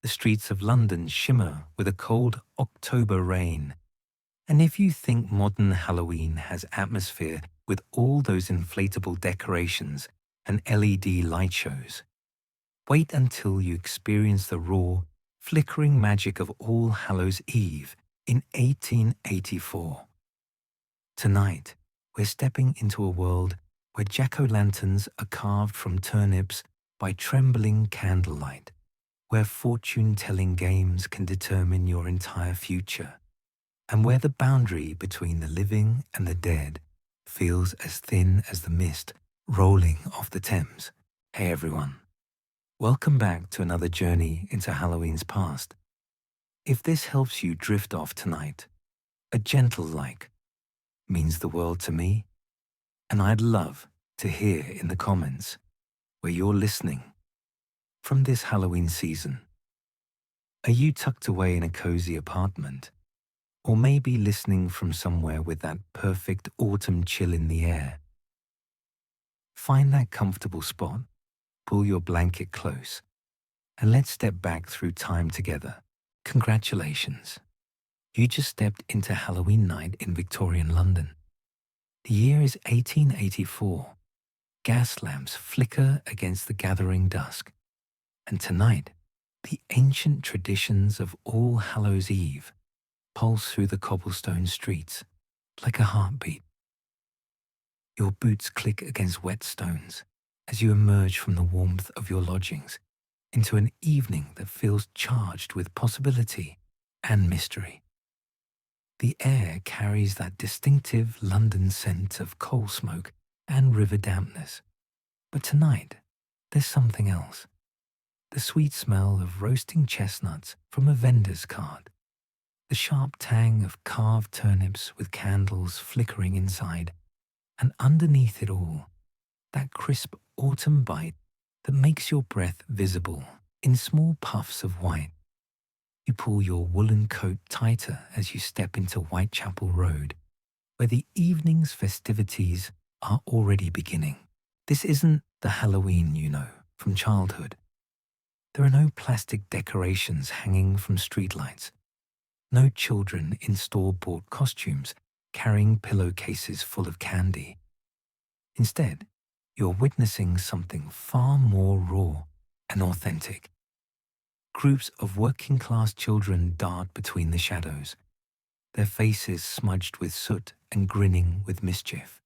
The streets of London shimmer with a cold October rain. And if you think modern Halloween has atmosphere with all those inflatable decorations and LED light shows, wait until you experience the raw, flickering magic of All Hallows Eve in 1884. Tonight, we're stepping into a world where jack-o'-lanterns are carved from turnips by trembling candlelight, where fortune-telling games can determine your entire future, and where the boundary between the living and the dead feels as thin as the mist rolling off the Thames. Hey everyone, welcome back to another journey into Halloween's past. If this helps you drift off tonight, a gentle like means the world to me, and I'd love to hear in the comments where you're listening from this Halloween season. Are you tucked away in a cozy apartment? Or maybe listening from somewhere with that perfect autumn chill in the air? Find that comfortable spot, pull your blanket close, and let's step back through time together. Congratulations! You just stepped into Halloween night in Victorian London. The year is 1884. Gas lamps flicker against the gathering dusk. And tonight, the ancient traditions of All Hallows Eve pulse through the cobblestone streets like a heartbeat. Your boots click against wet stones as you emerge from the warmth of your lodgings into an evening that feels charged with possibility and mystery. The air carries that distinctive London scent of coal smoke and river dampness. But tonight, there's something else. The sweet smell of roasting chestnuts from a vendor's cart. The sharp tang of carved turnips with candles flickering inside. And underneath it all, that crisp autumn bite that makes your breath visible in small puffs of white. You pull your woolen coat tighter as you step into Whitechapel Road, where the evening's festivities are already beginning. This isn't the Halloween you know from childhood. There are no plastic decorations hanging from streetlights, no children in store-bought costumes carrying pillowcases full of candy. Instead, you're witnessing something far more raw and authentic. Groups of working-class children dart between the shadows, their faces smudged with soot and grinning with mischief.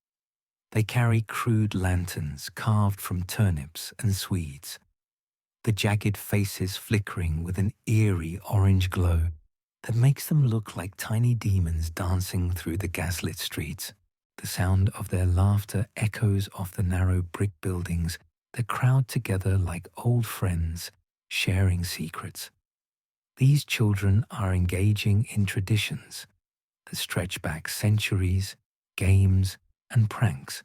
They carry crude lanterns carved from turnips and swedes, the jagged faces flickering with an eerie orange glow that makes them look like tiny demons dancing through the gaslit streets. The sound of their laughter echoes off the narrow brick buildings that crowd together like old friends, sharing secrets. These children are engaging in traditions that stretch back centuries, games, and pranks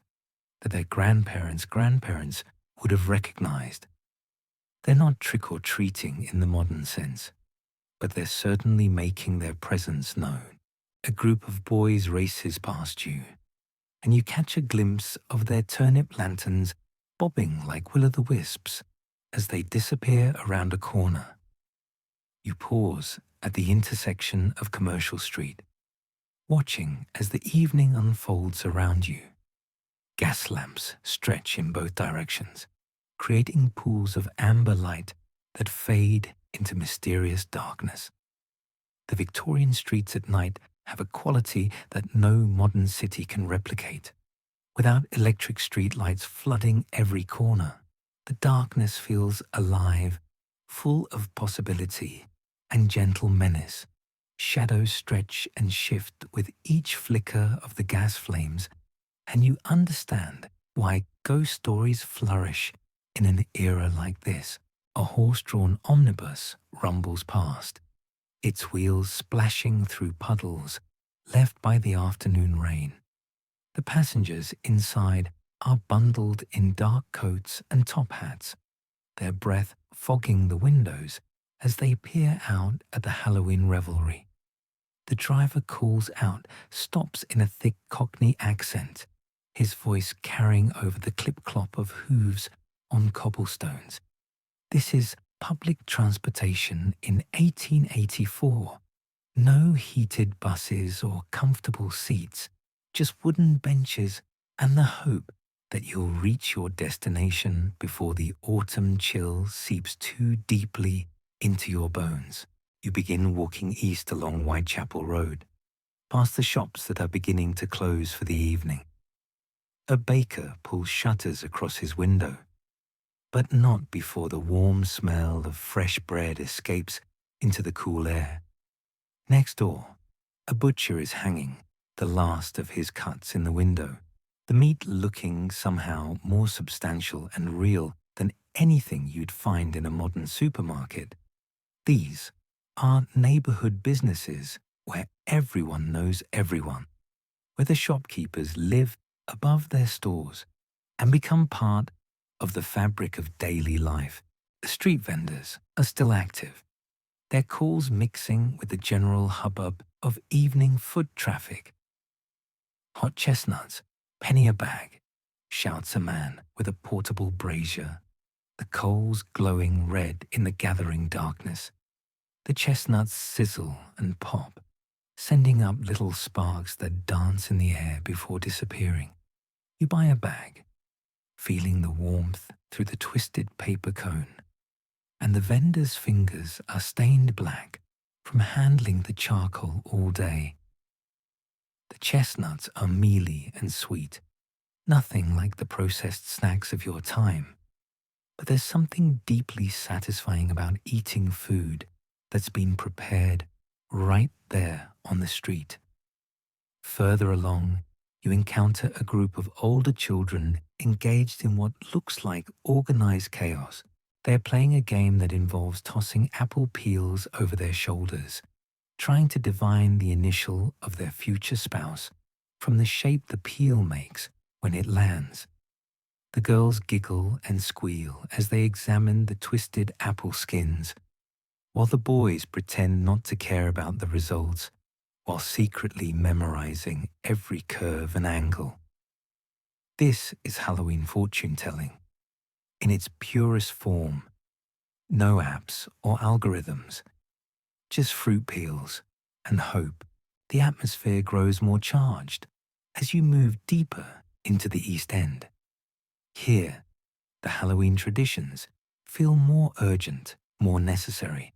that their grandparents would have recognized. They're not trick-or-treating in the modern sense, but they're certainly making their presence known. A group of boys races past you, and you catch a glimpse of their turnip lanterns bobbing like will-o'-the-wisps as they disappear around a corner. You pause at the intersection of Commercial Street, watching as the evening unfolds around you. Gas lamps stretch in both directions, creating pools of amber light that fade into mysterious darkness. The Victorian streets at night have a quality that no modern city can replicate. Without electric streetlights flooding every corner, the darkness feels alive, full of possibility and gentle menace. Shadows stretch and shift with each flicker of the gas flames, and you understand why ghost stories flourish in an era like this. A horse-drawn omnibus rumbles past, its wheels splashing through puddles left by the afternoon rain. The passengers inside are bundled in dark coats and top hats, their breath fogging the windows as they peer out at the Halloween revelry. The driver calls out, stops in a thick Cockney accent, his voice carrying over the clip-clop of hooves on cobblestones. This is public transportation in 1884. No heated buses or comfortable seats, just wooden benches and the hope that you'll reach your destination before the autumn chill seeps too deeply into your bones. You begin walking east along Whitechapel Road, past the shops that are beginning to close for the evening. A baker pulls shutters across his window, but not before the warm smell of fresh bread escapes into the cool air. Next door, a butcher is hanging the last of his cuts in the window, the meat looking somehow more substantial and real than anything you'd find in a modern supermarket. These are neighborhood businesses where everyone knows everyone, where the shopkeepers live above their stores and become part of the fabric of daily life. The street vendors are still active, their calls mixing with the general hubbub of evening foot traffic. Hot chestnuts, penny a bag, shouts a man with a portable brazier, the coals glowing red in the gathering darkness. The chestnuts sizzle and pop, sending up little sparks that dance in the air before disappearing. You buy a bag, feeling the warmth through the twisted paper cone, and the vendor's fingers are stained black from handling the charcoal all day. The chestnuts are mealy and sweet, nothing like the processed snacks of your time, but there's something deeply satisfying about eating food that's been prepared right there on the street. Further along, you encounter a group of older children engaged in what looks like organized chaos. They're playing a game that involves tossing apple peels over their shoulders, trying to divine the initial of their future spouse from the shape the peel makes when it lands. The girls giggle and squeal as they examine the twisted apple skins, while the boys pretend not to care about the results while secretly memorizing every curve and angle. This is Halloween fortune-telling in its purest form. No apps or algorithms, just fruit peels and hope. The atmosphere grows more charged as you move deeper into the East End. Here, the Halloween traditions feel more urgent, more necessary.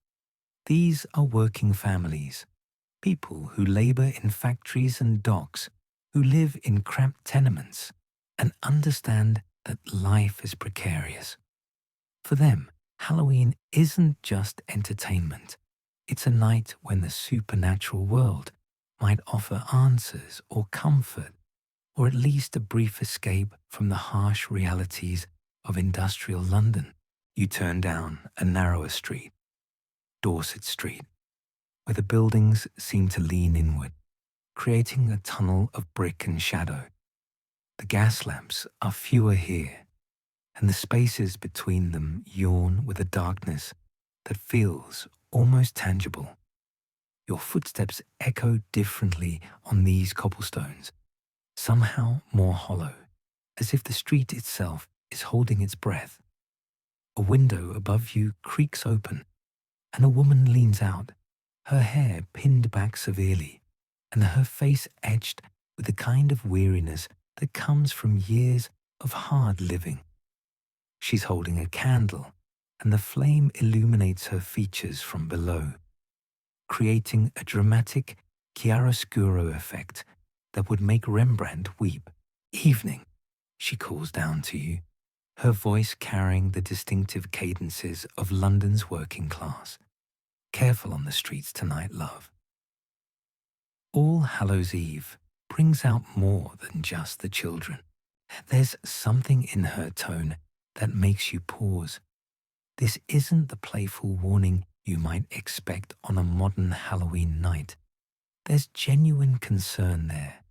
These are working families, people who labor in factories and docks, who live in cramped tenements and understand that life is precarious. For them, Halloween isn't just entertainment. It's a night when the supernatural world might offer answers or comfort, or at least a brief escape from the harsh realities of industrial London. You turn down a narrower street, Dorset Street, where the buildings seem to lean inward, creating a tunnel of brick and shadow. The gas lamps are fewer here, and the spaces between them yawn with a darkness that feels almost tangible. Your footsteps echo differently on these cobblestones, somehow more hollow, as if the street itself is holding its breath. A window above you creaks open, and a woman leans out, her hair pinned back severely, and her face etched with the kind of weariness that comes from years of hard living. She's holding a candle, and the flame illuminates her features from below, creating a dramatic chiaroscuro effect that would make Rembrandt weep. "Evening," she calls down to you, her voice carrying the distinctive cadences of London's working class. "Careful on the streets tonight, love." All Hallows Eve brings out more than just the children. There's something in her tone that makes you pause. This isn't the playful warning you might expect on a modern Halloween night. There's genuine concern there,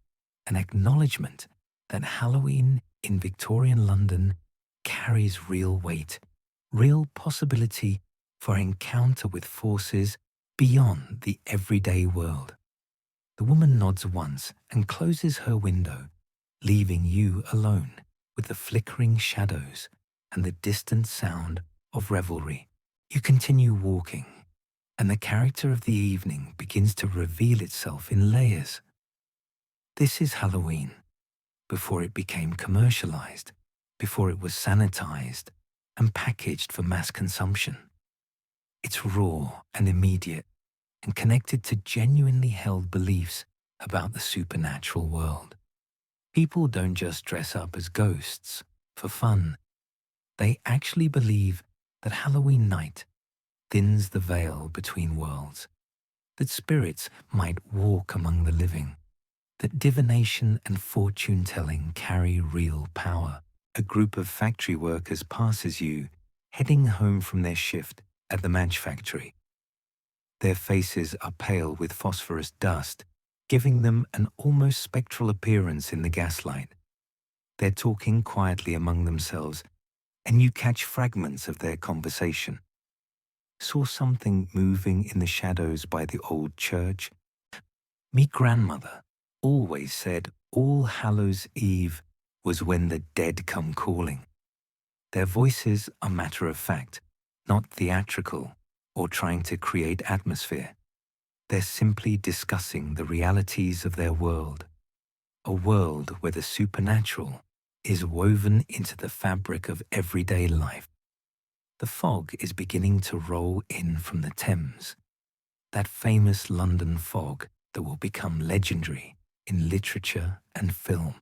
an acknowledgement that Halloween in Victorian London carries real weight, real possibility for encounter with forces beyond the everyday world. The woman nods once and closes her window, leaving you alone with the flickering shadows and the distant sound of revelry. You continue walking, and the character of the evening begins to reveal itself in layers. This is Halloween, before it became commercialized, before it was sanitized and packaged for mass consumption. It's raw and immediate and connected to genuinely held beliefs about the supernatural world. People don't just dress up as ghosts for fun. They actually believe that Halloween night thins the veil between worlds, that spirits might walk among the living, that divination and fortune-telling carry real power. A group of factory workers passes you, heading home from their shift at the match factory. Their faces are pale with phosphorus dust, giving them an almost spectral appearance in the gaslight. They're talking quietly among themselves, and you catch fragments of their conversation. Saw something moving in the shadows by the old church. Me grandmother always said All Hallows Eve was when the dead come calling. Their voices are matter of fact, not theatrical or trying to create atmosphere. They're simply discussing the realities of their world, a world where the supernatural is woven into the fabric of everyday life. The fog is beginning to roll in from the Thames, that famous London fog that will become legendary in literature and film.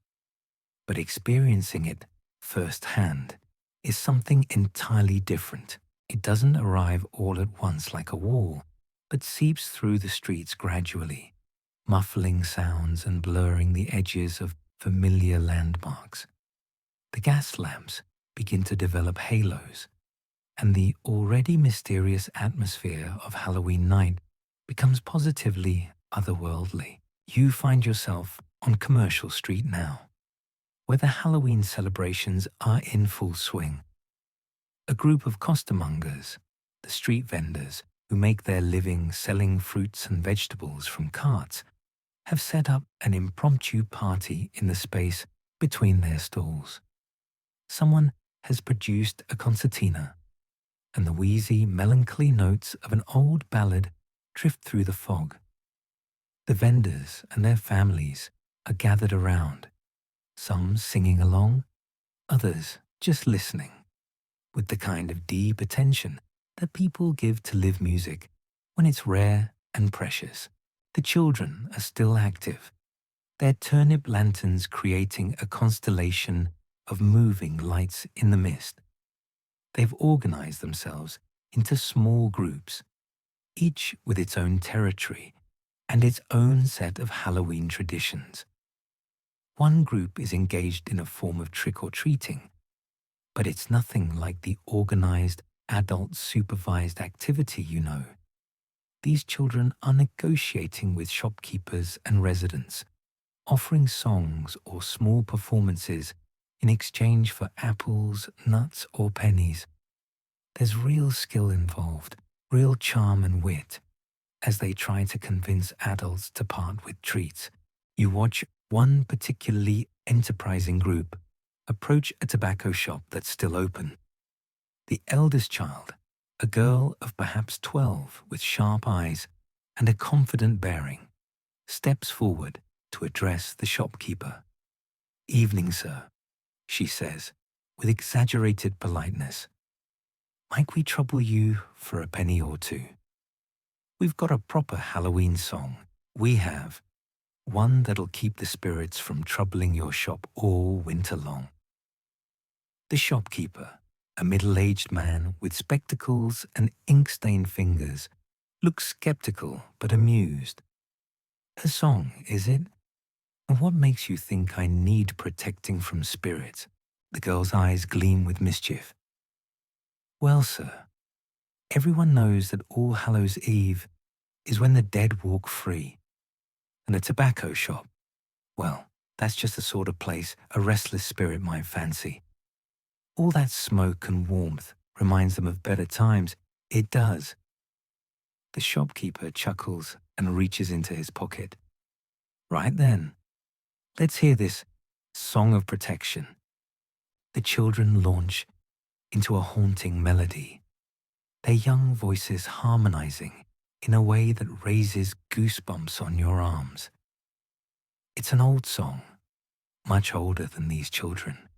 But experiencing it firsthand is something entirely different. It doesn't arrive all at once like a wall, but seeps through the streets gradually, muffling sounds and blurring the edges of familiar landmarks. The gas lamps begin to develop halos, and the already mysterious atmosphere of Halloween night becomes positively otherworldly. You find yourself on Commercial Street now, where the Halloween celebrations are in full swing. A group of costermongers, the street vendors who make their living selling fruits and vegetables from carts, have set up an impromptu party in the space between their stalls. Someone has produced a concertina, and the wheezy, melancholy notes of an old ballad drift through the fog. The vendors and their families are gathered around, some singing along, others just listening, with the kind of deep attention that people give to live music when it's rare and precious. The children are still active, their turnip lanterns creating a constellation of moving lights in the mist. They've organized themselves into small groups, each with its own territory and its own set of Halloween traditions. One group is engaged in a form of trick-or-treating, but it's nothing like the organized, adult-supervised activity you know. These children are negotiating with shopkeepers and residents, offering songs or small performances in exchange for apples, nuts, or pennies. There's real skill involved, real charm and wit, as they try to convince adults to part with treats. You watch one particularly enterprising group approach a tobacco shop that's still open. The eldest child, a girl of perhaps 12 with sharp eyes and a confident bearing, steps forward to address the shopkeeper. "Evening, sir," she says, with exaggerated politeness. "Might we trouble you for a penny or two? We've got a proper Halloween song. We have. One that'll keep the spirits from troubling your shop all winter long." The shopkeeper, a middle-aged man with spectacles and ink-stained fingers, looks skeptical but amused. "A song, is it? And what makes you think I need protecting from spirits?" The girl's eyes gleam with mischief. "Well, sir, everyone knows that All Hallows Eve is when the dead walk free. And a tobacco shop, well, that's just the sort of place a restless spirit might fancy. All that smoke and warmth reminds them of better times. It does." The shopkeeper chuckles and reaches into his pocket. "Right then, let's hear this song of protection." The children launch into a haunting melody. their young voices harmonizing in a way that raises goosebumps on your arms. It's an old song, much older than these children,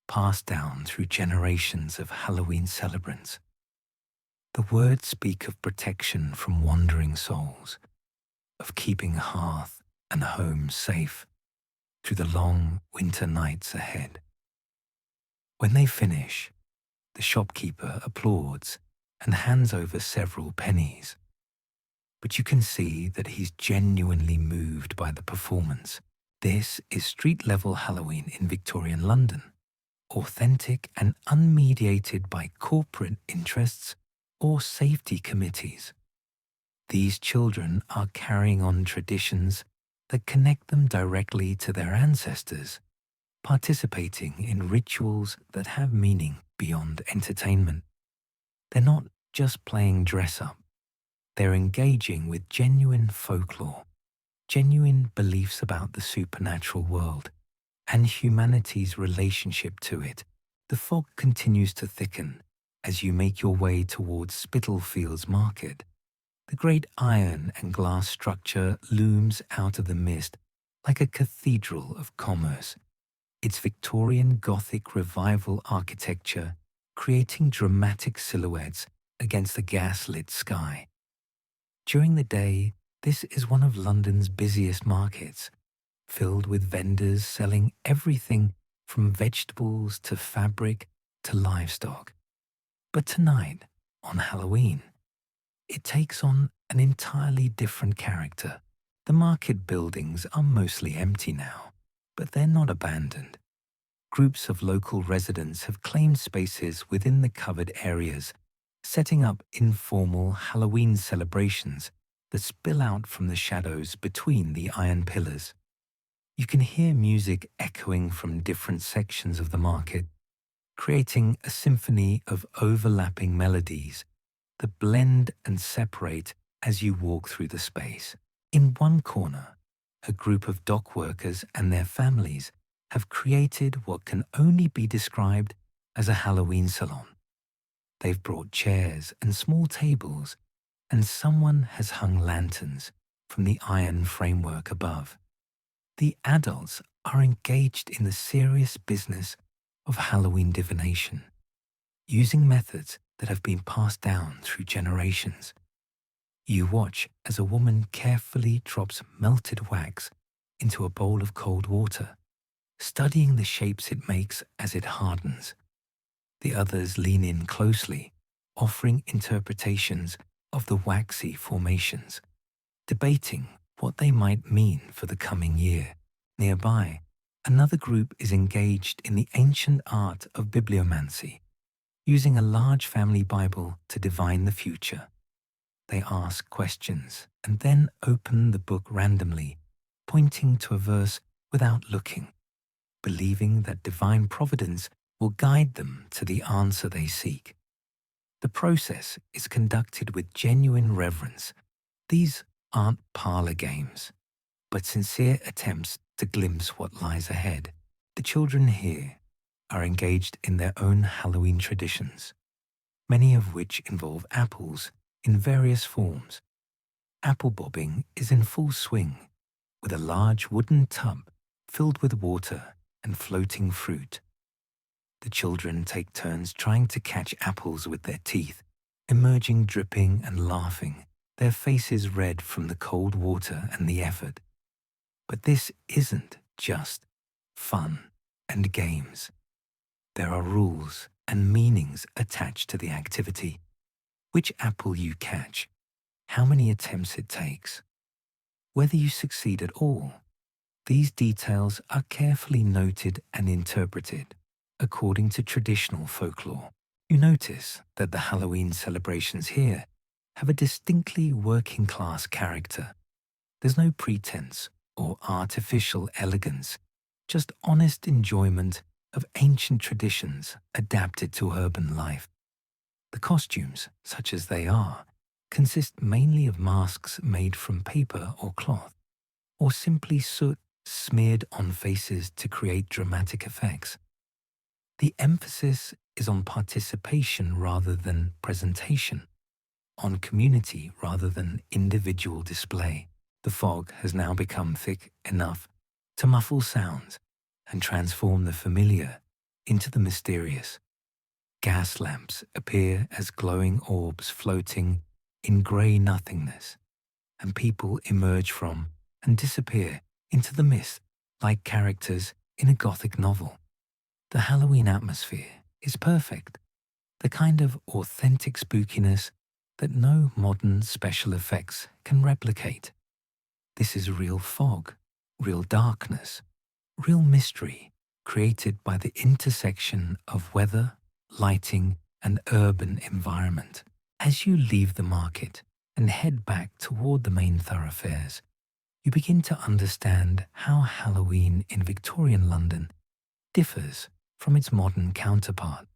passed down through generations of Halloween celebrants. The words speak of protection from wandering souls, of keeping hearth and home safe through the long winter nights ahead. When they finish, the shopkeeper applauds and hands over several pennies. But you can see that he's genuinely moved by the performance. This is street-level Halloween in Victorian London, authentic and unmediated by corporate interests or safety committees. These children are carrying on traditions that connect them directly to their ancestors, participating in rituals that have meaning beyond entertainment. They're not just playing dress-up. They're engaging with genuine folklore, genuine beliefs about the supernatural world, and humanity's relationship to it. The fog continues to thicken as you make your way towards Spitalfields Market. The great iron and glass structure looms out of the mist like a cathedral of commerce, its Victorian Gothic revival architecture creating dramatic silhouettes against the gas-lit sky. During the day, this is one of London's busiest markets, filled with vendors selling everything from vegetables to fabric to livestock. But tonight, on Halloween, it takes on an entirely different character. The market buildings are mostly empty now, but they're not abandoned. Groups of local residents have claimed spaces within the covered areas, setting up informal Halloween celebrations that spill out from the shadows between the iron pillars. You can hear music echoing from different sections of the market, creating a symphony of overlapping melodies that blend and separate as you walk through the space. In one corner, a group of dock workers and their families have created what can only be described as a Halloween salon. They've brought chairs and small tables, and someone has hung lanterns from the iron framework above. The adults are engaged in the serious business of Halloween divination, using methods that have been passed down through generations. You watch as a woman carefully drops melted wax into a bowl of cold water, studying the shapes it makes as it hardens. The others lean in closely, offering interpretations of the waxy formations, debating what they might mean for the coming year. Nearby, another group is engaged in the ancient art of bibliomancy, using a large family Bible to divine the future. They ask questions and then open the book randomly, pointing to a verse without looking, believing that divine providence will guide them to the answer they seek. The process is conducted with genuine reverence. These aren't parlor games, but sincere attempts to glimpse what lies ahead. The children here are engaged in their own Halloween traditions, many of which involve apples in various forms. Apple bobbing is in full swing, with a large wooden tub filled with water and floating fruit. The children take turns trying to catch apples with their teeth, emerging dripping and laughing, their faces red from the cold water and the effort. But this isn't just fun and games. There are rules and meanings attached to the activity. Which apple you catch, how many attempts it takes, whether you succeed at all. These details are carefully noted and interpreted according to traditional folklore. You notice that the Halloween celebrations here have a distinctly working-class character. There's no pretense or artificial elegance, just honest enjoyment of ancient traditions adapted to urban life. The costumes, such as they are, consist mainly of masks made from paper or cloth, or simply soot smeared on faces to create dramatic effects. The emphasis is on participation rather than presentation, on community rather than individual display. The fog has now become thick enough to muffle sounds and transform the familiar into the mysterious. Gas lamps appear as glowing orbs floating in grey nothingness, and people emerge from and disappear into the mist like characters in a gothic novel. The Halloween atmosphere is perfect, the kind of authentic spookiness that no modern special effects can replicate. This is real fog, real darkness, real mystery created by the intersection of weather, lighting, and urban environment. As you leave the market and head back toward the main thoroughfares, you begin to understand how Halloween in Victorian London differs from its modern counterpart.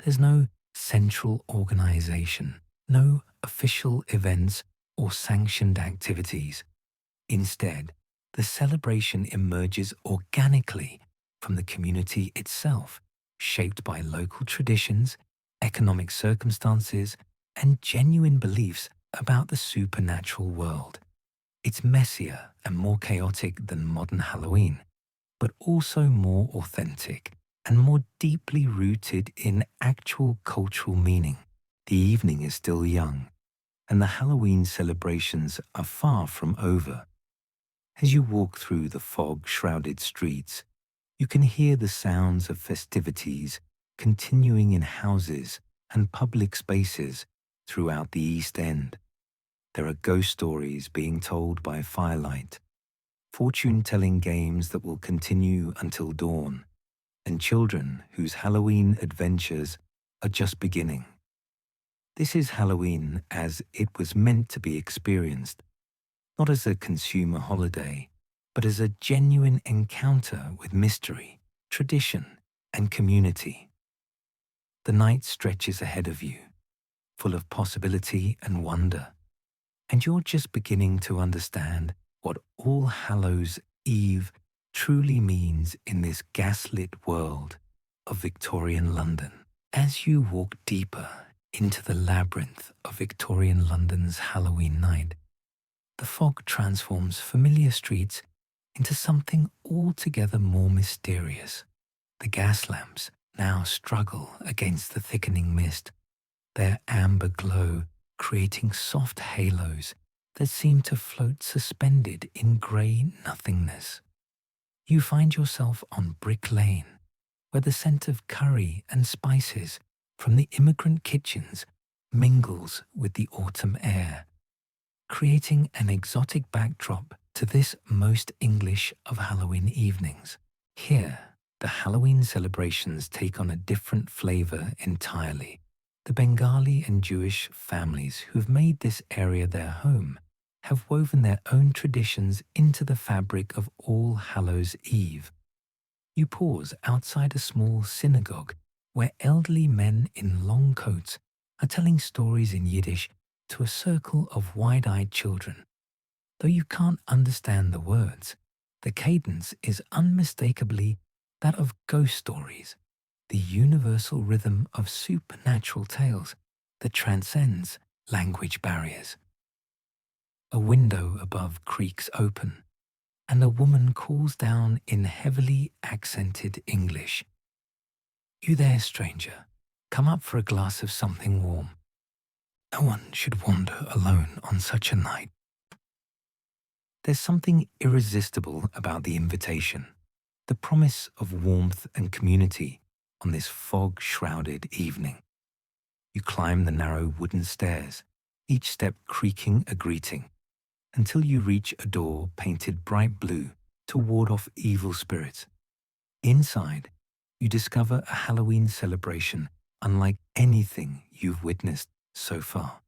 There's no central organization, no official events or sanctioned activities. Instead, the celebration emerges organically from the community itself, shaped by local traditions, economic circumstances, and genuine beliefs about the supernatural world. It's messier and more chaotic than modern Halloween, but also more authentic and more deeply rooted in actual cultural meaning. The evening is still young, and the Halloween celebrations are far from over. As you walk through the fog-shrouded streets, you can hear the sounds of festivities continuing in houses and public spaces throughout the East End. There are ghost stories being told by firelight, fortune-telling games that will continue until dawn, and children whose Halloween adventures are just beginning. This is Halloween as it was meant to be experienced, not as a consumer holiday, but as a genuine encounter with mystery, tradition, and community. The night stretches ahead of you, full of possibility and wonder, and you're just beginning to understand what All Hallows' Eve truly means in this gaslit world of Victorian London. As you walk deeper into the labyrinth of Victorian London's Halloween night, the fog transforms familiar streets into something altogether more mysterious. The gas lamps now struggle against the thickening mist, their amber glow creating soft halos that seem to float suspended in grey nothingness. You find yourself on Brick Lane, where the scent of curry and spices from the immigrant kitchens mingles with the autumn air, creating an exotic backdrop to this most English of Halloween evenings. Here, the Halloween celebrations take on a different flavour entirely. The Bengali and Jewish families who've made this area their home have woven their own traditions into the fabric of All Hallows' Eve. You pause outside a small synagogue where elderly men in long coats are telling stories in Yiddish to a circle of wide-eyed children. Though you can't understand the words, the cadence is unmistakably that of ghost stories, the universal rhythm of supernatural tales that transcends language barriers. A window above creaks open, and a woman calls down in heavily accented English. "You there, stranger? Come up for a glass of something warm. No one should wander alone on such a night." There's something irresistible about the invitation, the promise of warmth and community on this fog-shrouded evening. You climb the narrow wooden stairs, each step creaking a greeting, until you reach a door painted bright blue to ward off evil spirits. Inside, you discover a Halloween celebration unlike anything you've witnessed so far.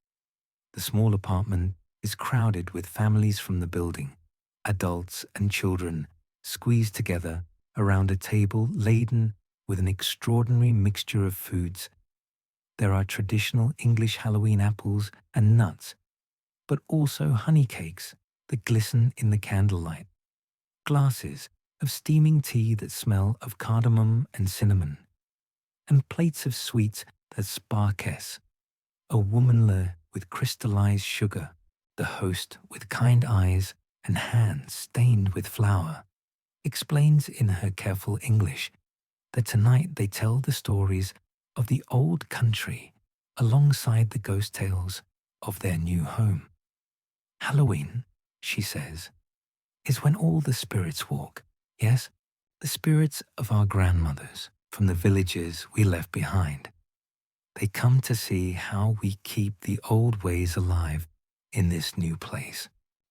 The small apartment is crowded with families from the building, adults and children squeezed together around a table laden with an extraordinary mixture of foods. There are traditional English Halloween apples and nuts, but also honey cakes that glisten in the candlelight, glasses of steaming tea that smell of cardamom and cinnamon, and plates of sweets that sparkles. A womanler with crystallized sugar, the host with kind eyes and hands stained with flour, explains in her careful English that tonight they tell the stories of the old country alongside the ghost tales of their new home. Halloween, she says, is when all the spirits walk. Yes, the spirits of our grandmothers from the villages we left behind. They come to see how we keep the old ways alive in this new place.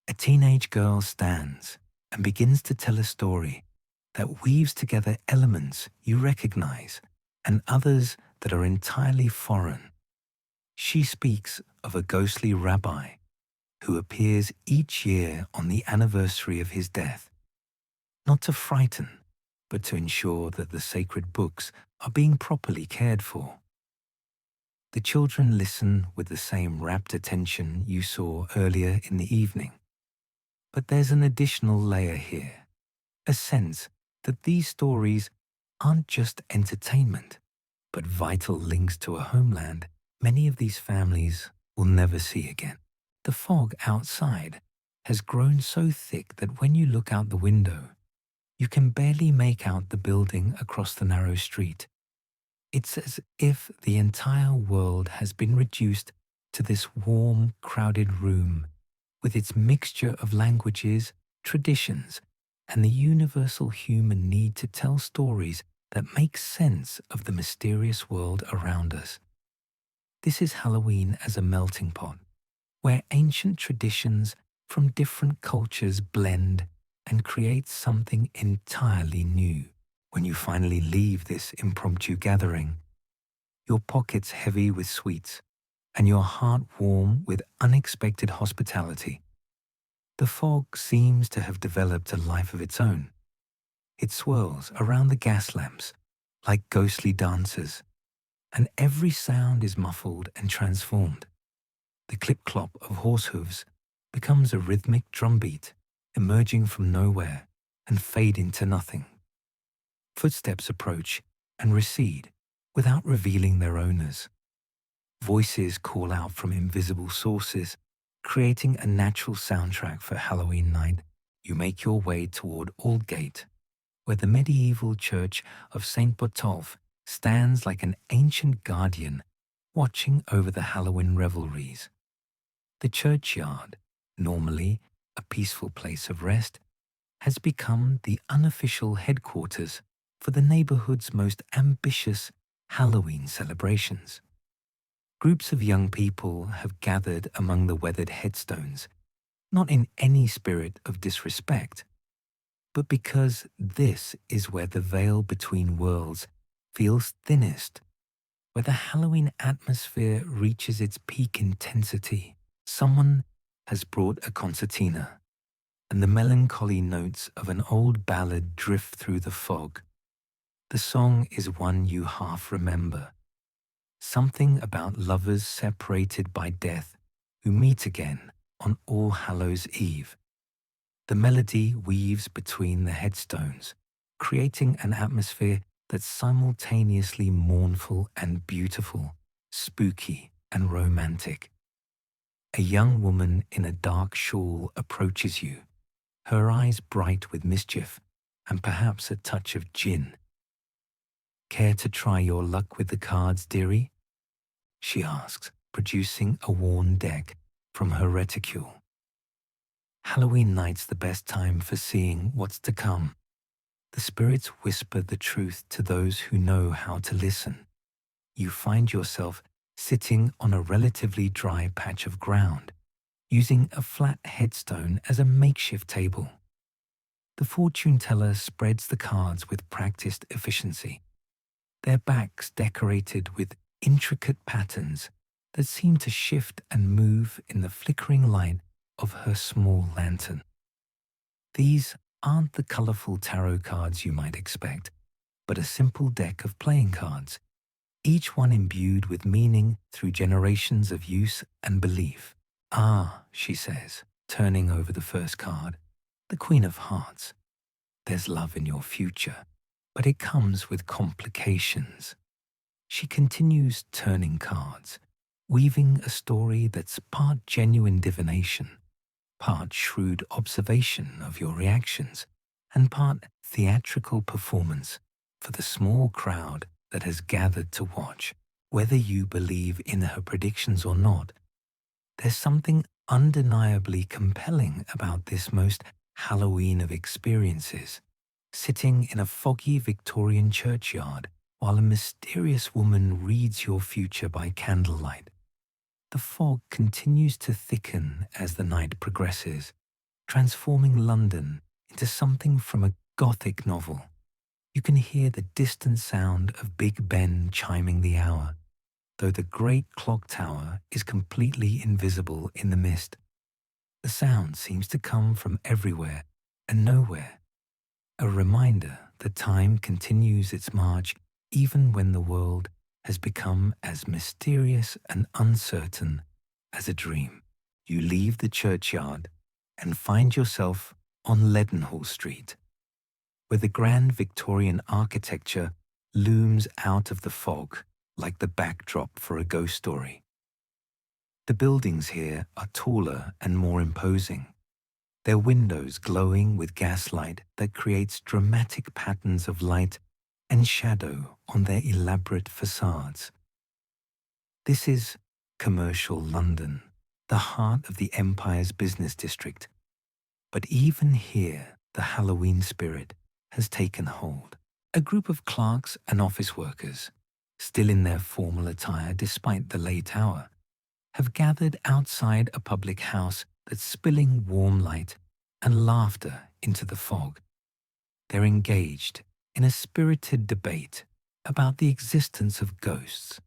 A teenage girl stands and begins to tell a story that weaves together elements you recognize and others that are entirely foreign. She speaks of a ghostly rabbi who appears each year on the anniversary of his death, not to frighten, but to ensure that the sacred books are being properly cared for. The children listen with the same rapt attention you saw earlier in the evening. But there's an additional layer here, a sense that these stories aren't just entertainment, but vital links to a homeland many of these families will never see again. The fog outside has grown so thick that when you look out the window, you can barely make out the building across the narrow street. It's as if the entire world has been reduced to this warm, crowded room with its mixture of languages, traditions, and the universal human need to tell stories that make sense of the mysterious world around us. This is Halloween as a melting pot, where ancient traditions from different cultures blend and create something entirely new. When you finally leave this impromptu gathering, your pockets heavy with sweets and your heart warm with unexpected hospitality. The fog seems to have developed a life of its own. It swirls around the gas lamps like ghostly dancers, and every sound is muffled and transformed. The clip-clop of horse hooves becomes a rhythmic drumbeat emerging from nowhere and fade into nothing. Footsteps approach and recede without revealing their owners. Voices call out from invisible sources, creating a natural soundtrack for Halloween night. You make your way toward Aldgate, where the medieval church of St. Botolph stands like an ancient guardian watching over the Halloween revelries. The churchyard, normally a peaceful place of rest, has become the unofficial headquarters for the neighborhood's most ambitious Halloween celebrations. Groups of young people have gathered among the weathered headstones, not in any spirit of disrespect, but because this is where the veil between worlds feels thinnest, where the Halloween atmosphere reaches its peak intensity. Someone has brought a concertina, and the melancholy notes of an old ballad drift through the fog. The song is one you half remember, something about lovers separated by death who meet again on All Hallows' Eve. The melody weaves between the headstones, creating an atmosphere that's simultaneously mournful and beautiful, spooky and romantic. A young woman in a dark shawl approaches you, her eyes bright with mischief and perhaps a touch of gin. "Care to try your luck with the cards, dearie?" she asks, producing a worn deck from her reticule. Halloween night's the best time for seeing what's to come. The spirits whisper the truth to those who know how to listen. You find yourself sitting on a relatively dry patch of ground, using a flat headstone as a makeshift table. The fortune teller spreads the cards with practiced efficiency, their backs decorated with intricate patterns that seem to shift and move in the flickering light of her small lantern. These aren't the colorful tarot cards you might expect, but a simple deck of playing cards, each one imbued with meaning through generations of use and belief. "Ah," she says, turning over the first card, the Queen of Hearts. "There's love in your future, but it comes with complications." She continues turning cards, weaving a story that's part genuine divination, part shrewd observation of your reactions, and part theatrical performance for the small crowd that has gathered to watch. Whether you believe in her predictions or not, there's something undeniably compelling about this most Halloween of experiences. Sitting in a foggy Victorian churchyard while a mysterious woman reads your future by candlelight. The fog continues to thicken as the night progresses, transforming London into something from a gothic novel. You can hear the distant sound of Big Ben chiming the hour, though the great clock tower is completely invisible in the mist. The sound seems to come from everywhere and nowhere, a reminder that time continues its march even when the world has become as mysterious and uncertain as a dream. You leave the churchyard and find yourself on Leadenhall Street, where the grand Victorian architecture looms out of the fog like the backdrop for a ghost story. The buildings here are taller and more imposing, their windows glowing with gaslight that creates dramatic patterns of light and shadow on their elaborate facades. This is commercial London, the heart of the Empire's business district. But even here, the Halloween spirit has taken hold. A group of clerks and office workers, still in their formal attire despite the late hour, have gathered outside a public house that's spilling warm light and laughter into the fog. They're engaged in a spirited debate about the existence of ghosts,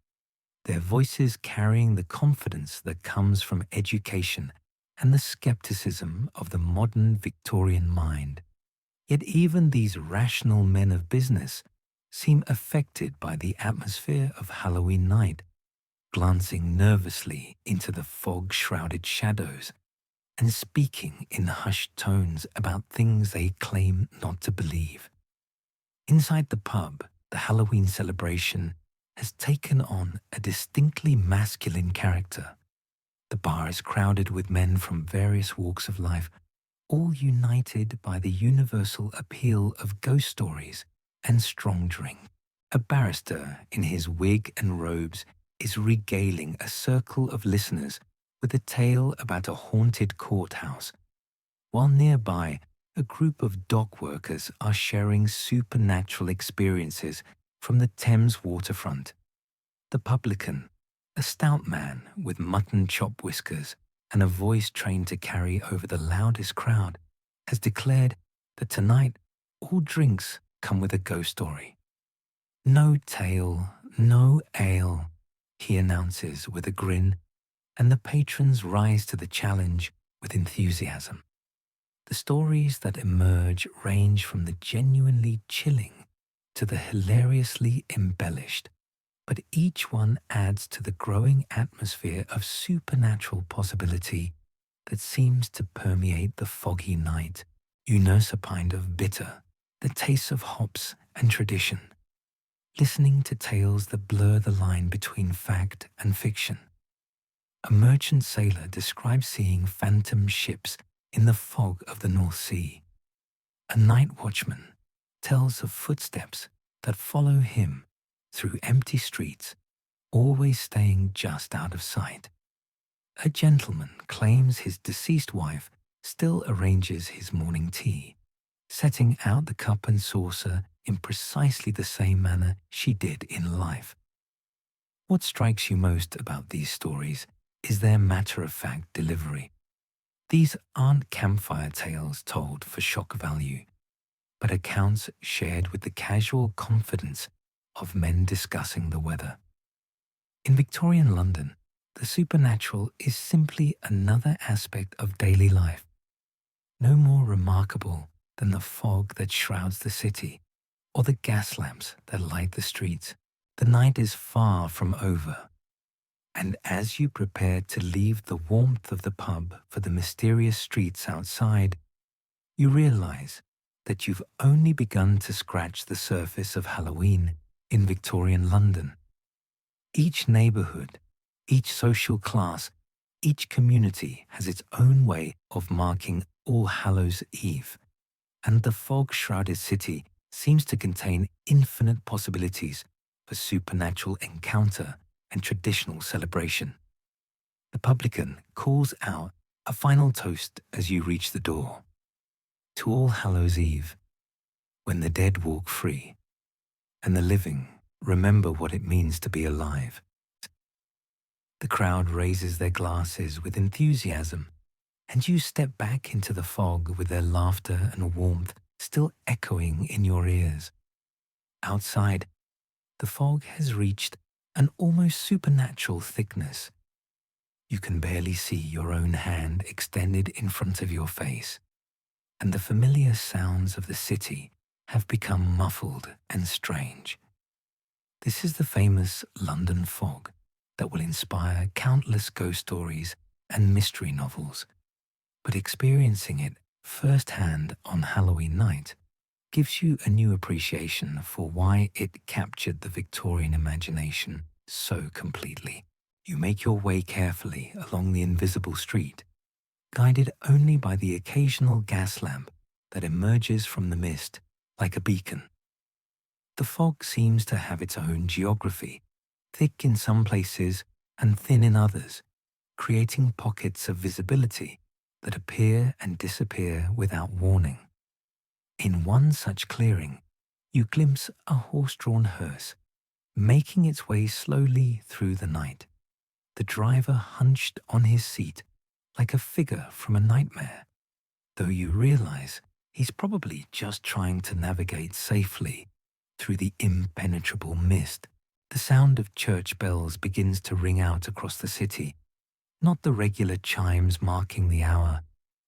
their voices carrying the confidence that comes from education and the skepticism of the modern Victorian mind. Yet even these rational men of business seem affected by the atmosphere of Halloween night, glancing nervously into the fog-shrouded shadows and speaking in hushed tones about things they claim not to believe. Inside the pub, the Halloween celebration has taken on a distinctly masculine character. The bar is crowded with men from various walks of life, all united by the universal appeal of ghost stories and strong drink. A barrister in his wig and robes is regaling a circle of listeners with a tale about a haunted courthouse, while nearby a group of dock workers are sharing supernatural experiences from the Thames waterfront. The publican, a stout man with mutton chop whiskers and a voice trained to carry over the loudest crowd, has declared that tonight all drinks come with a ghost story. No tale, no ale, he announces with a grin, and the patrons rise to the challenge with enthusiasm. The stories that emerge range from the genuinely chilling to the hilariously embellished, but each one adds to the growing atmosphere of supernatural possibility that seems to permeate the foggy night. You nurse a pint of bitter, the taste of hops and tradition, listening to tales that blur the line between fact and fiction. A merchant sailor describes seeing phantom ships in the fog of the North Sea. A night watchman tells of footsteps that follow him through empty streets, always staying just out of sight. A gentleman claims his deceased wife still arranges his morning tea, setting out the cup and saucer in precisely the same manner she did in life. What strikes you most about these stories is their matter-of-fact delivery. These aren't campfire tales told for shock value, but accounts shared with the casual confidence of men discussing the weather. In Victorian London, the supernatural is simply another aspect of daily life, no more remarkable than the fog that shrouds the city or the gas lamps that light the streets. The night is far from over, and as you prepare to leave the warmth of the pub for the mysterious streets outside, you realize that you've only begun to scratch the surface of Halloween in Victorian London. Each neighborhood, each social class, each community has its own way of marking All Hallows Eve, and the fog-shrouded city seems to contain infinite possibilities for supernatural encounter and traditional celebration. The publican calls out a final toast as you reach the door. To All Hallows Eve, when the dead walk free, and the living remember what it means to be alive. The crowd raises their glasses with enthusiasm, and you step back into the fog with their laughter and warmth still echoing in your ears. Outside, the fog has reached an almost supernatural thickness. You can barely see your own hand extended in front of your face, and the familiar sounds of the city have become muffled and strange. This is the famous London fog that will inspire countless ghost stories and mystery novels, but experiencing it firsthand on Halloween night gives you a new appreciation for why it captured the Victorian imagination so completely. You make your way carefully along the invisible street, guided only by the occasional gas lamp that emerges from the mist like a beacon. The fog seems to have its own geography, thick in some places and thin in others, creating pockets of visibility that appear and disappear without warning. In one such clearing, you glimpse a horse-drawn hearse, making its way slowly through the night, the driver hunched on his seat like a figure from a nightmare, though you realize he's probably just trying to navigate safely through the impenetrable mist. The sound of church bells begins to ring out across the city, not the regular chimes marking the hour,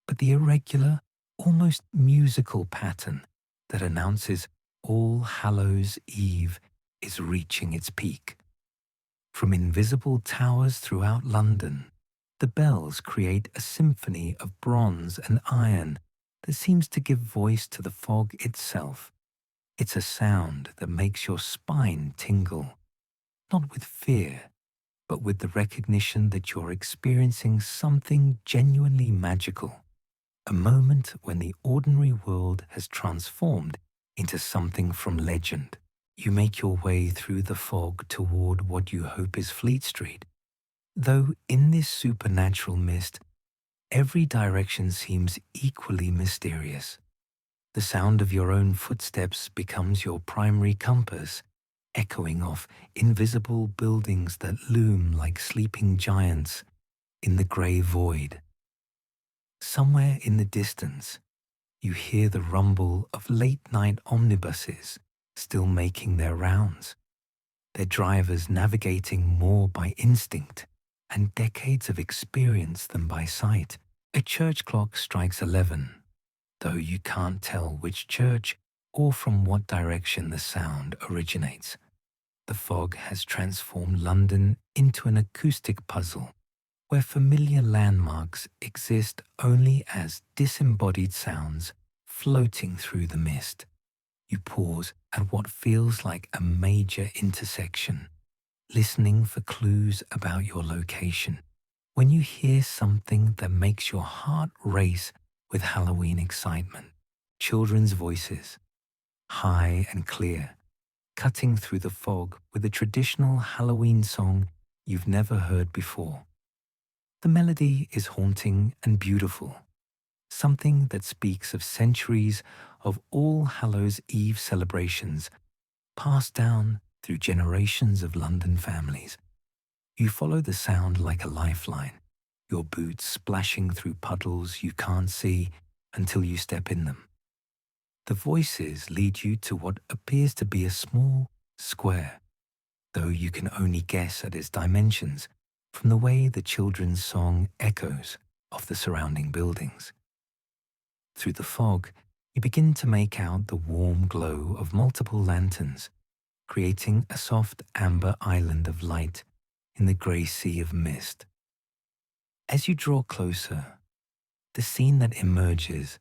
but the irregular, almost musical pattern that announces All Hallows Eve is reaching its peak. From invisible towers throughout London, the bells create a symphony of bronze and iron that seems to give voice to the fog itself. It's a sound that makes your spine tingle, not with fear, but with the recognition that you're experiencing something genuinely magical, a moment when the ordinary world has transformed into something from legend. You make your way through the fog toward what you hope is Fleet Street, though in this supernatural mist, every direction seems equally mysterious. The sound of your own footsteps becomes your primary compass, echoing off invisible buildings that loom like sleeping giants in the grey void. Somewhere in the distance, you hear the rumble of late-night omnibuses still making their rounds, their drivers navigating more by instinct and decades of experience than by sight. A church clock strikes 11, though you can't tell which church or from what direction the sound originates. The fog has transformed London into an acoustic puzzle where familiar landmarks exist only as disembodied sounds floating through the mist. You pause at what feels like a major intersection, listening for clues about your location. When you hear something that makes your heart race with Halloween excitement, children's voices, high and clear, cutting through the fog with a traditional Halloween song you've never heard before. The melody is haunting and beautiful, something that speaks of centuries of All Hallows Eve celebrations passed down through generations of London families. You follow the sound like a lifeline, your boots splashing through puddles you can't see until you step in them. The voices lead you to what appears to be a small square, though you can only guess at its dimensions from the way the children's song echoes off the surrounding buildings. Through the fog, you begin to make out the warm glow of multiple lanterns, creating a soft amber island of light in the grey sea of mist. As you draw closer, the scene that emerges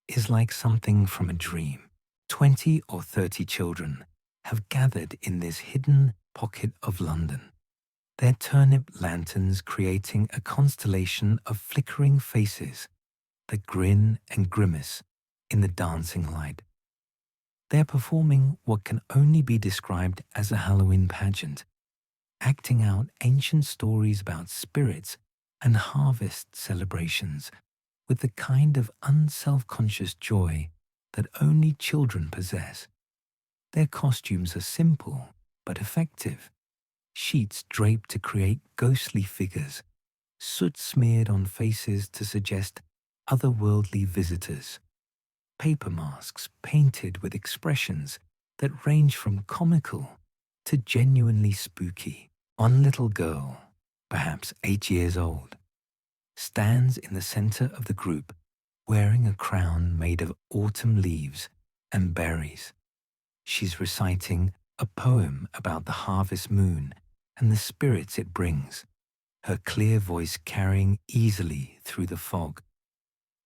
is like something from a dream. 20 or 30 children have gathered in this hidden pocket of London, their turnip lanterns creating a constellation of flickering faces that grin and grimace in the dancing light. They're performing what can only be described as a Halloween pageant, acting out ancient stories about spirits and harvest celebrations with the kind of unself-conscious joy that only children possess. Their costumes are simple but effective. Sheets draped to create ghostly figures, soot smeared on faces to suggest otherworldly visitors, paper masks painted with expressions that range from comical to genuinely spooky. One little girl, perhaps 8 years old, stands in the center of the group wearing a crown made of autumn leaves and berries. She's reciting a poem about the harvest moon and the spirits it brings, her clear voice carrying easily through the fog.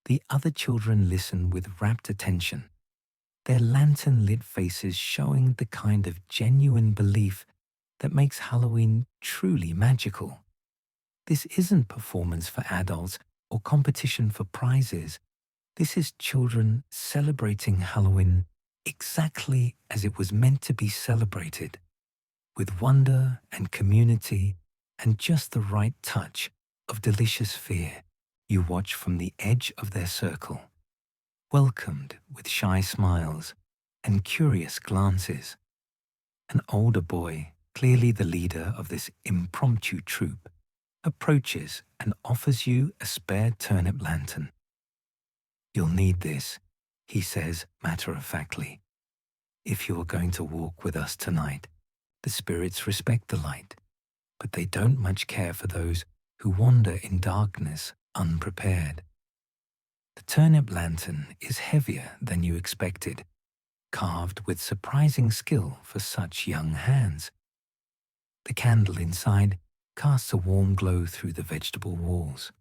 The other children listen with rapt attention, their lantern-lit faces showing the kind of genuine belief that makes Halloween truly magical. This isn't performance for adults or competition for prizes. This is children celebrating Halloween exactly as it was meant to be celebrated, with wonder and community and just the right touch of delicious fear. You watch from the edge of their circle, welcomed with shy smiles and curious glances. An older boy, clearly the leader of this impromptu troupe, approaches and offers you a spare turnip lantern. "You'll need this," he says matter-of-factly. "If you're going to walk with us tonight, the spirits respect the light, but they don't much care for those who wander in darkness unprepared." The turnip lantern is heavier than you expected, carved with surprising skill for such young hands. The candle inside casts a warm glow through the vegetable walls,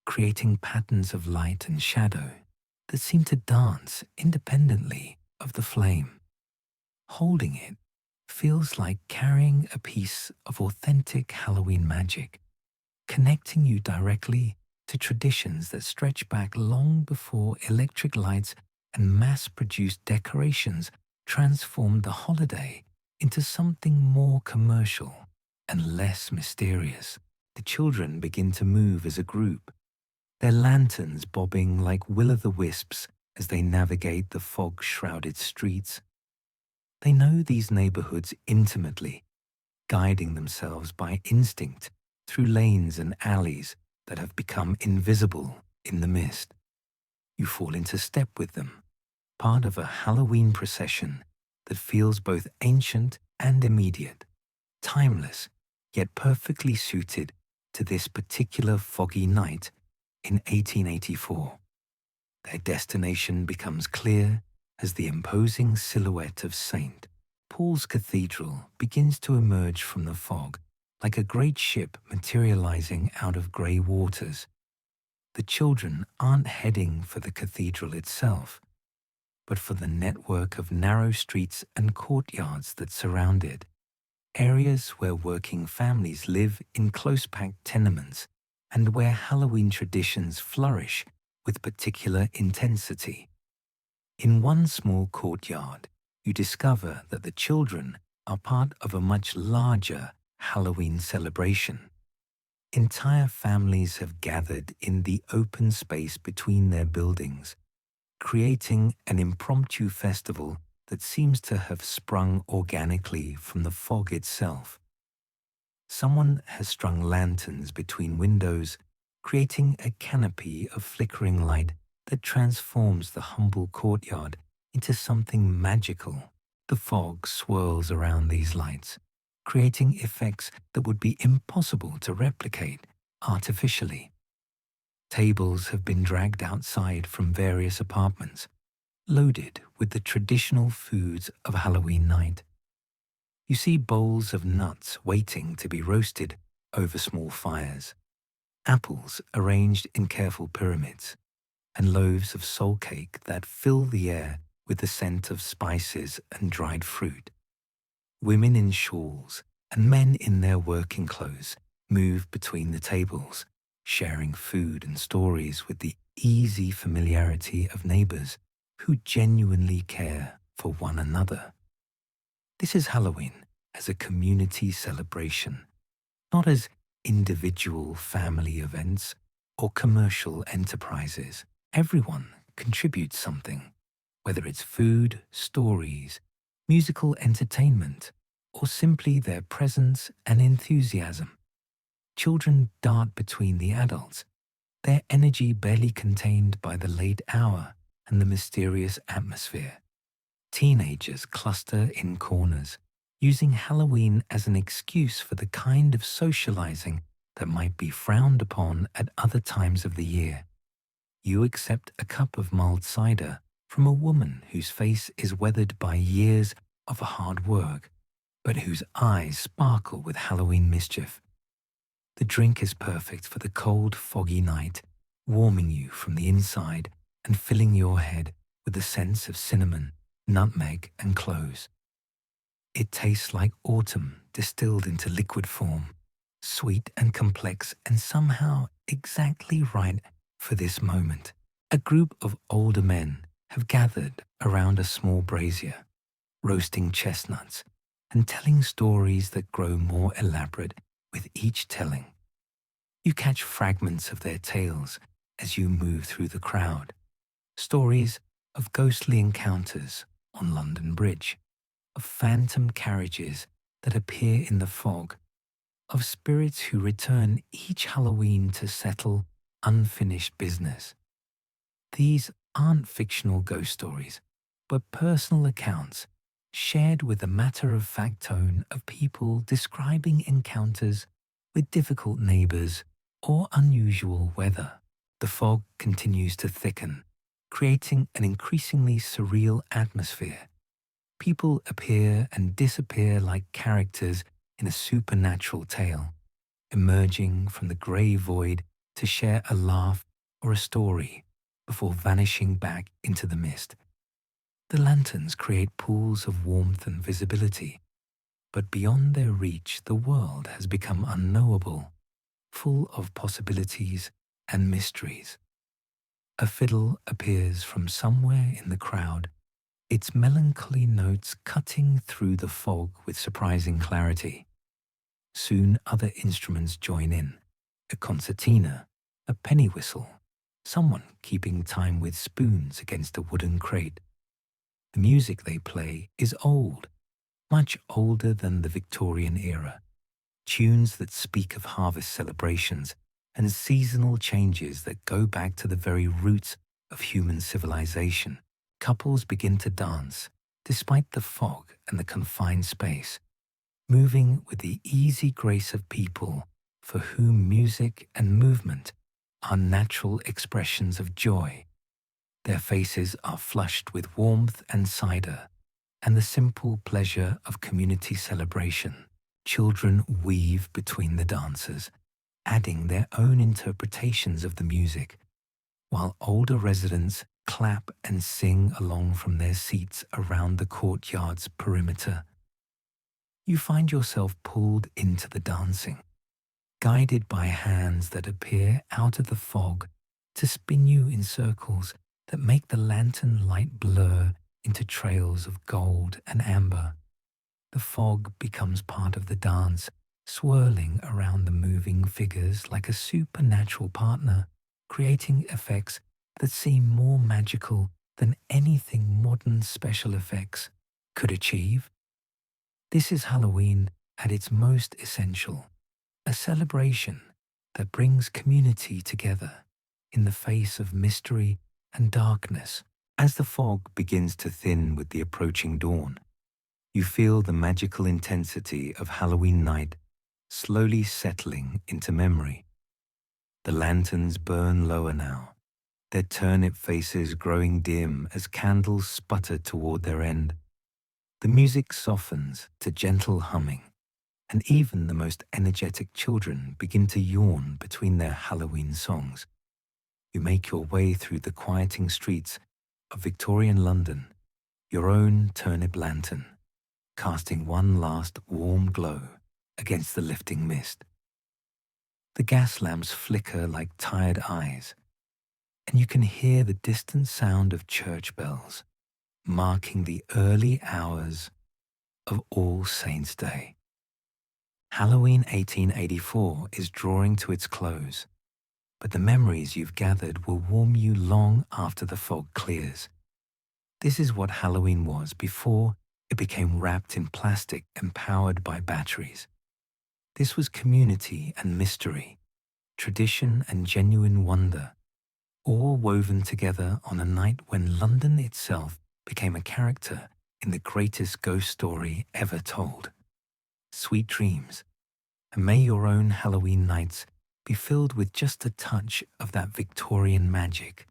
creating patterns of light and shadow that seem to dance independently of the flame. Holding it feels like carrying a piece of authentic Halloween magic, connecting you directly to traditions that stretch back long before electric lights and mass-produced decorations transformed the holiday into something more commercial and less mysterious. The children begin to move as a group, their lanterns bobbing like will-o'-the-wisps as they navigate the fog-shrouded streets. They know these neighborhoods intimately, guiding themselves by instinct through lanes and alleys that have become invisible in the mist. You fall into step with them, part of a Halloween procession that feels both ancient and immediate, timeless, yet perfectly suited to this particular foggy night in 1884. Their destination becomes clear as the imposing silhouette of St. Paul's Cathedral begins to emerge from the fog, like a great ship materializing out of grey waters. The children aren't heading for the cathedral itself, but for the network of narrow streets and courtyards that surround it, areas where working families live in close-packed tenements and where Halloween traditions flourish with particular intensity. In one small courtyard, you discover that the children are part of a much larger Halloween celebration. Entire families have gathered in the open space between their buildings, creating an impromptu festival that seems to have sprung organically from the fog itself. Someone has strung lanterns between windows, creating a canopy of flickering light that transforms the humble courtyard into something magical. The fog swirls around these lights, creating effects that would be impossible to replicate artificially. Tables have been dragged outside from various apartments, loaded with the traditional foods of Halloween night. You see bowls of nuts waiting to be roasted over small fires, apples arranged in careful pyramids, and loaves of soul cake that fill the air with the scent of spices and dried fruit. Women in shawls and men in their working clothes move between the tables, sharing food and stories with the easy familiarity of neighbors who genuinely care for one another. This is Halloween as a community celebration, not as individual family events or commercial enterprises. Everyone contributes something, whether it's food, stories, musical entertainment, or simply their presence and enthusiasm. Children dart between the adults, their energy barely contained by the late hour and the mysterious atmosphere. Teenagers cluster in corners, using Halloween as an excuse for the kind of socializing that might be frowned upon at other times of the year. You accept a cup of mulled cider from a woman whose face is weathered by years of hard work, but whose eyes sparkle with Halloween mischief. The drink is perfect for the cold, foggy night, warming you from the inside and filling your head with the sense of cinnamon, nutmeg, and cloves. It tastes like autumn distilled into liquid form, sweet and complex and somehow exactly right for this moment. A group of older men have gathered around a small brazier, roasting chestnuts and telling stories that grow more elaborate with each telling. You catch fragments of their tales as you move through the crowd, stories of ghostly encounters on London Bridge, of phantom carriages that appear in the fog, of spirits who return each Halloween to settle unfinished business. These aren't fictional ghost stories, but personal accounts shared with the matter-of-fact tone of people describing encounters with difficult neighbors or unusual weather. The fog continues to thicken, creating an increasingly surreal atmosphere. People appear and disappear like characters in a supernatural tale, emerging from the grey void to share a laugh or a story before vanishing back into the mist. The lanterns create pools of warmth and visibility, but beyond their reach the world has become unknowable, full of possibilities and mysteries. A fiddle appears from somewhere in the crowd, its melancholy notes cutting through the fog with surprising clarity. Soon other instruments join in, a concertina, a penny whistle, someone keeping time with spoons against a wooden crate. The music they play is old, much older than the Victorian era, tunes that speak of harvest celebrations and seasonal changes that go back to the very roots of human civilization. Couples begin to dance, despite the fog and the confined space, moving with the easy grace of people for whom music and movement are natural expressions of joy. Their faces are flushed with warmth and cider, and the simple pleasure of community celebration. Children weave between the dancers, adding their own interpretations of the music, while older residents clap and sing along from their seats around the courtyard's perimeter. You find yourself pulled into the dancing, guided by hands that appear out of the fog to spin you in circles that make the lantern light blur into trails of gold and amber. The fog becomes part of the dance, swirling around the moving figures like a supernatural partner, creating effects that seem more magical than anything modern special effects could achieve. This is Halloween at its most essential, a celebration that brings community together in the face of mystery and darkness. As the fog begins to thin with the approaching dawn, you feel the magical intensity of Halloween night slowly settling into memory. The lanterns burn lower now, their turnip faces growing dim as candles sputter toward their end. The music softens to gentle humming, and even the most energetic children begin to yawn between their Halloween songs. You make your way through the quieting streets of Victorian London, your own turnip lantern, casting one last warm glow against the lifting mist. The gas lamps flicker like tired eyes, and you can hear the distant sound of church bells, marking the early hours of All Saints' Day. Halloween 1884 is drawing to its close, but the memories you've gathered will warm you long after the fog clears. This is what Halloween was before it became wrapped in plastic and powered by batteries. This was community and mystery, tradition and genuine wonder, all woven together on a night when London itself became a character in the greatest ghost story ever told. Sweet dreams, and may your own Halloween nights be filled with just a touch of that Victorian magic.